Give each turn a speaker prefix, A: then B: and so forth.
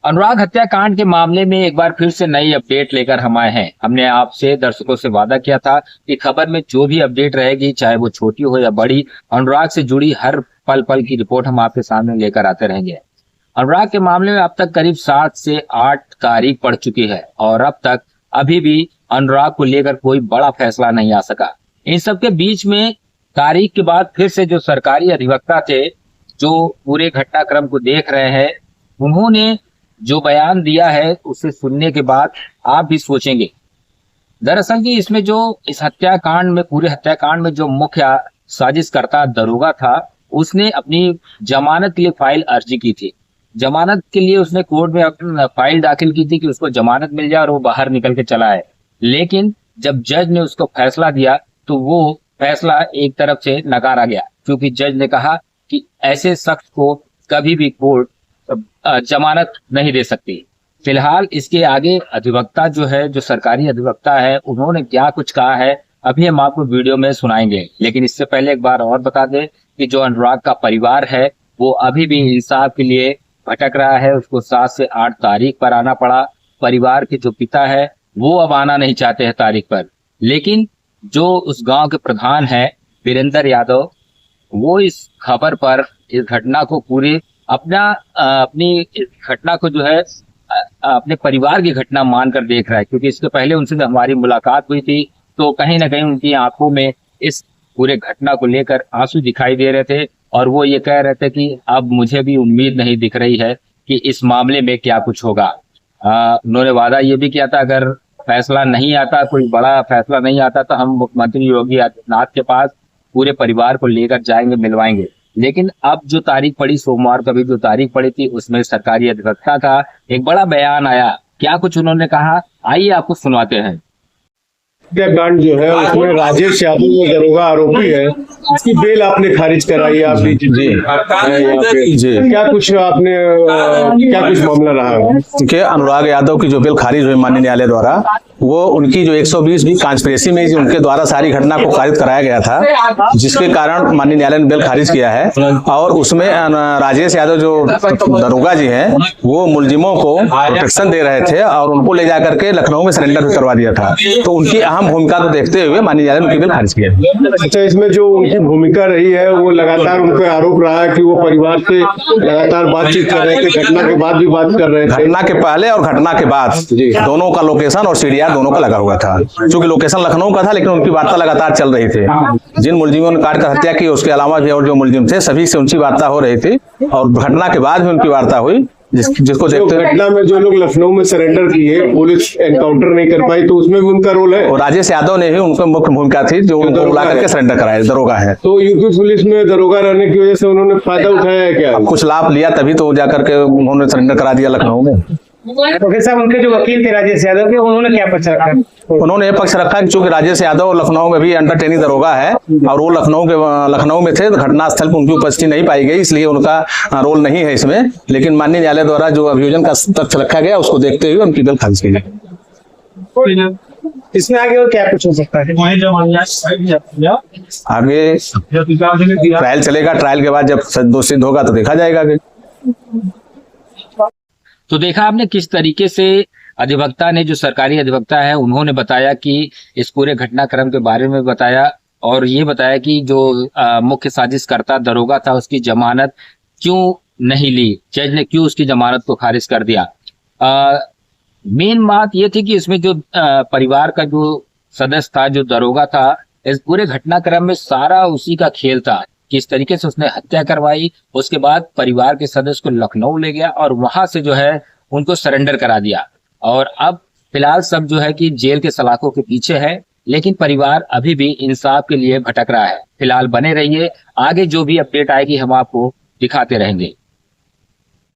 A: अनुराग हत्याकांड के मामले में एक बार फिर से नई अपडेट लेकर हम आए हैं। हमने आपसे दर्शकों से वादा किया था कि खबर में जो भी अपडेट रहेगी, चाहे वो छोटी हो या बड़ी, अनुराग से जुड़ी हर पल पल की रिपोर्ट हम आपके सामने लेकर आते रहेंगे। अनुराग के मामले में अब तक करीब 7 से 8 तारीख पड़ चुकी है और अब तक अभी भी अनुराग को लेकर कोई बड़ा फैसला नहीं आ सका। इन सबके बीच में तारीख के बाद फिर से जो सरकारी अधिवक्ता थे, जो पूरे घटनाक्रम को देख रहे हैं, उन्होंने जो बयान दिया है उसे सुनने के बाद आप भी सोचेंगे। दरअसल कि इसमें जो इस हत्याकांड में, पूरे हत्याकांड में जो मुख्य साजिशकर्ता दरोगा था, उसने अपनी जमानत के लिए फाइल अर्जी की थी। जमानत के लिए उसने कोर्ट में अपनी फाइल दाखिल की थी कि उसको जमानत मिल जाए और वो बाहर निकल के चला है। लेकिन जब जज ने उसको फैसला दिया तो वो फैसला एक तरफ से नकारा गया, क्योंकि जज ने कहा कि ऐसे शख्स को कभी भी कोर्ट जमानत नहीं दे सकती। फिलहाल इसके आगे अधिवक्ता जो है, जो सरकारी अधिवक्ता है, उन्होंने क्या कुछ कहा है अभी हम आपको वीडियो में सुनाएंगे। लेकिन इससे पहले एक बार और बता दें कि जो अनुराग का परिवार है वो अभी भी इंसाफ के लिए भटक रहा है। उसको 7 से 8 तारीख पर आना पड़ा। परिवार के जो पिता है वो अब आना नहीं चाहते हैं तारीख पर, लेकिन जो उस गांव के प्रधान है वीरेंद्र यादव, वो इस खबर पर, इस घटना को पूरे अपनी इस घटना को जो है अपने परिवार की घटना मानकर देख रहा है। क्योंकि इसके पहले उनसे जब हमारी मुलाकात हुई थी तो कहीं ना कहीं उनकी आंखों में इस पूरे घटना को लेकर आंसू दिखाई दे रहे थे और वो ये कह रहे थे कि अब मुझे भी उम्मीद नहीं दिख रही है कि इस मामले में क्या कुछ होगा। उन्होंने वादा ये भी किया था, अगर फैसला नहीं आता, कोई बड़ा फैसला नहीं आता, तो हम मुख्यमंत्री योगी आदित्यनाथ के पास पूरे परिवार को लेकर जाएंगे, मिलवाएंगे। लेकिन अब जो तारीख पड़ी, सोमवार को भी जो तारीख पड़ी थी, उसमें सरकारी अधिवक्ता का एक बड़ा बयान आया। क्या कुछ उन्होंने कहा, आइए आपको सुनवाते हैं।
B: हत्याकांड जो है उसमें राजेश यादव जो दरोगा आरोपी है, उसकी बेल आपने खारिज कराई। आप जी क्या कुछ आपने क्या कुछ मामला रहा?
C: देखिए, अनुराग यादव की जो बेल खारिज हुई माननीय न्यायालय द्वारा, वो उनकी जो 120 भी कॉन्स्पिरेसी में उनके द्वारा सारी घटना को खारिज कराया गया था, जिसके कारण माननीय न्यायालय ने बेल खारिज किया है। और उसमें राजेश यादव जो दरोगा जी हैं, वो मुलजिमों को प्रोटेक्शन दे रहे थे और उनको ले जाकर के लखनऊ में सरेंडर करवा दिया था। तो उनकी अहम भूमिका को देखते हुए माननीय न्यायालय ने उनकी बेल खारिज किया।
B: अच्छा, इसमें जो उनकी भूमिका रही है, वो लगातार उन पर आरोप रहा है कि वो परिवार से लगातार बातचीत कर रहे थे, घटना के बाद भी बात कर रहे थे।
C: घटना के पहले और घटना के बाद दोनों का लोकेशन और सीडीआर दोनों का लगा हुआ था। क्योंकि लोकेशन लखनऊ का था, लेकिन उनकी वार्ता लगातार चल रही थी। जिन मुलजिमों ने काट कर हत्या की, उसके अलावा भी और जो मुलजिम थे, सभी से उनकी वार्ता हो रही थी और घटना के बाद भी उनकी वार्ता हुई। जिसको देखते हुए
B: घटना में जो लोग लखनऊ में सरेंडर किए, पुलिस एनकाउंटर नहीं कर पाई, तो उसमें भी उनका रोल है।
C: और राजेश यादव ने ही उनको मुख्य भूमिका थी, जो उनको बुला करके सरेंडर कराया, दरोगा है।
B: तो यूपी पुलिस में दरोगा रहने की वजह से उन्होंने फायदा उठाया है क्या?
C: कुछ लाभ लिया, तभी तो जाकर के उन्होंने सरेंडर करा दिया लखनऊ में।
D: तो साहब, उनके जो वकील थे राजेश यादव के, उन्होंने क्या पक्ष रखा?
C: उन्होंने ये पक्ष रखा कि चूंकि राजेश यादव लखनऊ में भी अंडर ट्रेनिंग दरोगा है और वो लखनऊ में थे, घटना स्थल पर उनकी उपस्थिति नहीं पाई गई, इसलिए उनका रोल नहीं है इसमें। लेकिन माननीय न्यायालय द्वारा जो अभियोजन का तथ्य रखा गया, उसको देखते हुए उनकी बेल खारिज की गई।
D: इसमें आगे और क्या कुछ हो सकता है?
C: आगे ट्रायल चलेगा, ट्रायल के बाद जब दोषी होगा तो देखा जाएगा।
A: तो देखा आपने किस तरीके से अधिवक्ता ने, जो सरकारी अधिवक्ता है, उन्होंने बताया कि इस पूरे घटनाक्रम के बारे में बताया और ये बताया कि जो मुख्य साजिशकर्ता दरोगा था, उसकी जमानत क्यों नहीं ली, जज ने क्यों उसकी जमानत को खारिज कर दिया। मेन बात ये थी कि इसमें जो परिवार का जो सदस्य था, जो दरोगा था, इस पूरे घटनाक्रम में सारा उसी का खेल था। किस तरीके से उसने हत्या करवाई, उसके बाद परिवार के सदस्य को लखनऊ ले गया और वहां से जो है उनको सरेंडर करा दिया। और अब फिलहाल सब जो है कि जेल के सलाखों के पीछे है, लेकिन परिवार अभी भी इंसाफ के लिए भटक रहा है। फिलहाल बने रहिए, आगे जो भी अपडेट आएगी हम आपको दिखाते रहेंगे।